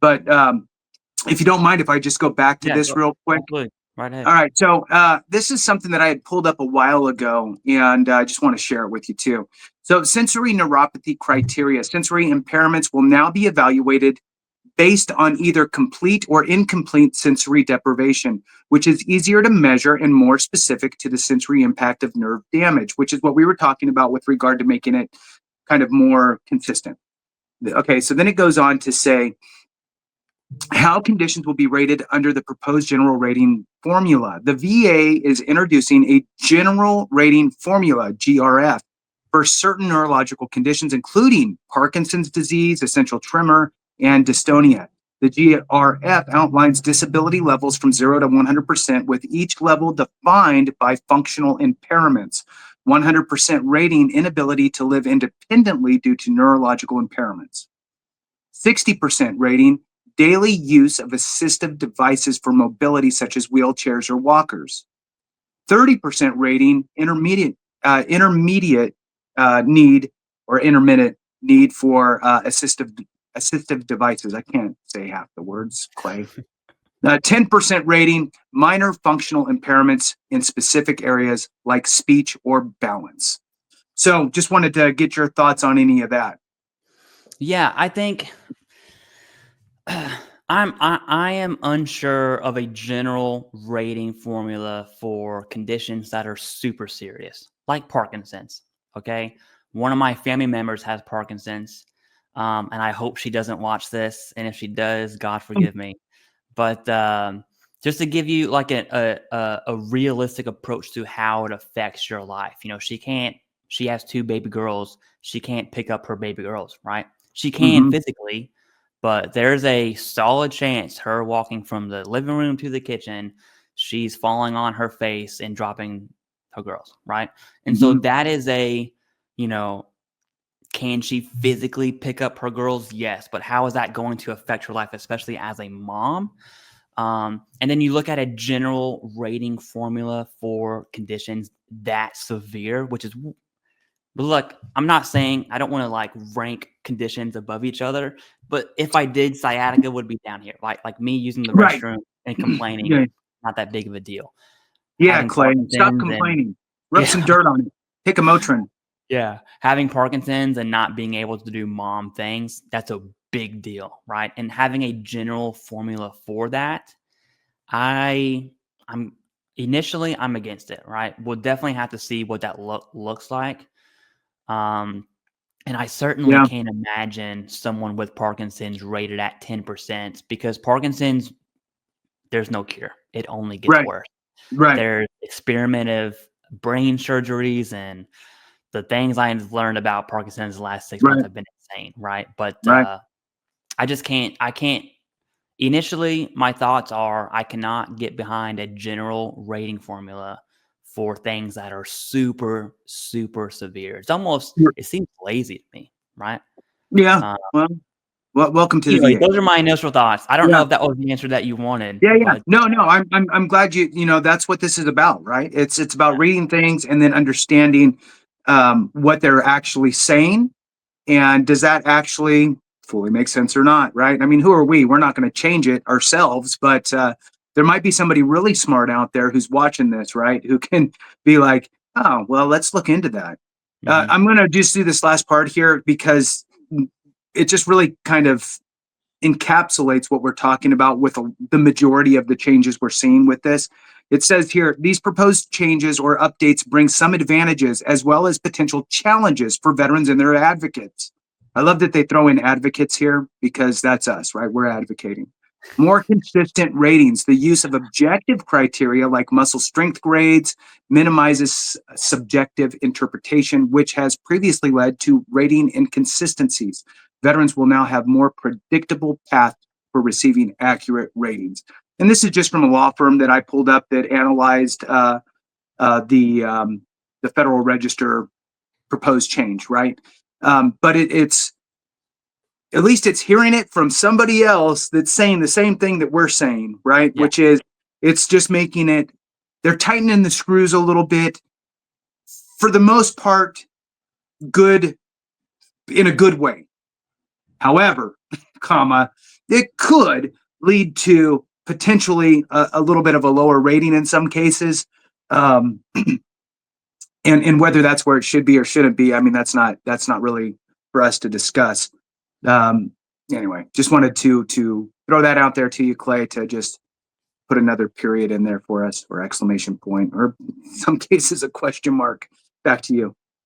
But if you don't mind, if I just go back to Yeah, this real quick. absolutely. Right ahead. All right. So this is something that I had pulled up a while ago, and I just want to share it with you too. So sensory neuropathy criteria, sensory impairments will now be evaluated based on either complete or incomplete sensory deprivation, which is easier to measure and more specific to the sensory impact of nerve damage, which is what we were talking about with regard to making it kind of more consistent. Okay, so then it goes on to say how conditions will be rated under the proposed general rating formula. The VA is introducing a general rating formula, GRF, for certain neurological conditions, including Parkinson's disease, essential tremor, and dystonia. The GRF outlines disability levels from 0 to 100%, with each level defined by functional impairments. 100% rating inability to live independently due to neurological impairments. 60% rating daily use of assistive devices for mobility, such as wheelchairs or walkers. 30% rating intermediate need or intermittent need for assistive devices. I can't say half the words, Clay. 10% rating minor functional impairments in specific areas like speech or balance. So just wanted to get your thoughts on any of that. Yeah, I think I am unsure of a general rating formula for conditions that are super serious, like Parkinson's. Okay, one of my family members has Parkinson's, and I hope she doesn't watch this. And if she does, God forgive me. But just to give you like a realistic approach to how it affects your life, she has 2 baby girls. She can't pick up her baby girls, right? She can physically, but there's a solid chance her walking from the living room to the kitchen, she's falling on her face and dropping her girls, right? And so that is can she physically pick up her girls? Yes. But how is that going to affect her life, especially as a mom? And then you look at a general rating formula for conditions that severe, which is, look, I'm not saying I don't want to like rank conditions above each other, but if I did, sciatica would be down here. Like me using the Right. restroom and complaining, not that big of a deal. Yeah, Having Clay, stop Parkinson's complaining. Rub some dirt on it. Take a Motrin. Yeah, having Parkinson's and not being able to do mom things, that's a big deal, right? And having a general formula for that, I'm initially I'm against it, right? We'll definitely have to see what that looks like. And I certainly can't imagine someone with Parkinson's rated at 10% because Parkinson's, there's no cure. It only gets worse. Right. There's experimental brain surgeries, and the things I've learned about Parkinson's the last 6 months have been insane, right? But I can't. Initially, my thoughts are I cannot get behind a general rating formula for things that are super, super severe. It seems lazy to me, right? Yeah. Well, welcome to the Anyway, VA. those are my initial thoughts. I don't know if that was the answer that you wanted. Yeah. But, No. I'm glad that's what this is about, right? It's about reading things and then understanding what they're actually saying, and does that actually fully make sense or not, right? I mean, who are we? We're not going to change it ourselves, but there might be somebody really smart out there who's watching this, right? Who can be like, oh, well, let's look into that. I'm going to just do this last part here because it just really kind of encapsulates what we're talking about with the majority of the changes we're seeing with this. It says here, these proposed changes or updates bring some advantages as well as potential challenges for veterans and their advocates. I love that they throw in advocates here because that's us, right? We're advocating. More consistent ratings. The use of objective criteria like muscle strength grades minimizes subjective interpretation, which has previously led to rating inconsistencies. Veterans will now have more predictable path for receiving accurate ratings. And this is just from a law firm that I pulled up that analyzed the Federal Register proposed change, right? But it's at least it's hearing it from somebody else that's saying the same thing that we're saying, right? Yeah. Which is it's just making it, they're tightening the screws a little bit. For the most part, good in a good way. However, it could lead to potentially a little bit of a lower rating in some cases. And whether that's where it should be or shouldn't be, I mean, that's not really for us to discuss. Anyway, just wanted to throw that out there to you, Clay, to just put another period in there for us, or exclamation point, or in some cases a question mark. Back to you.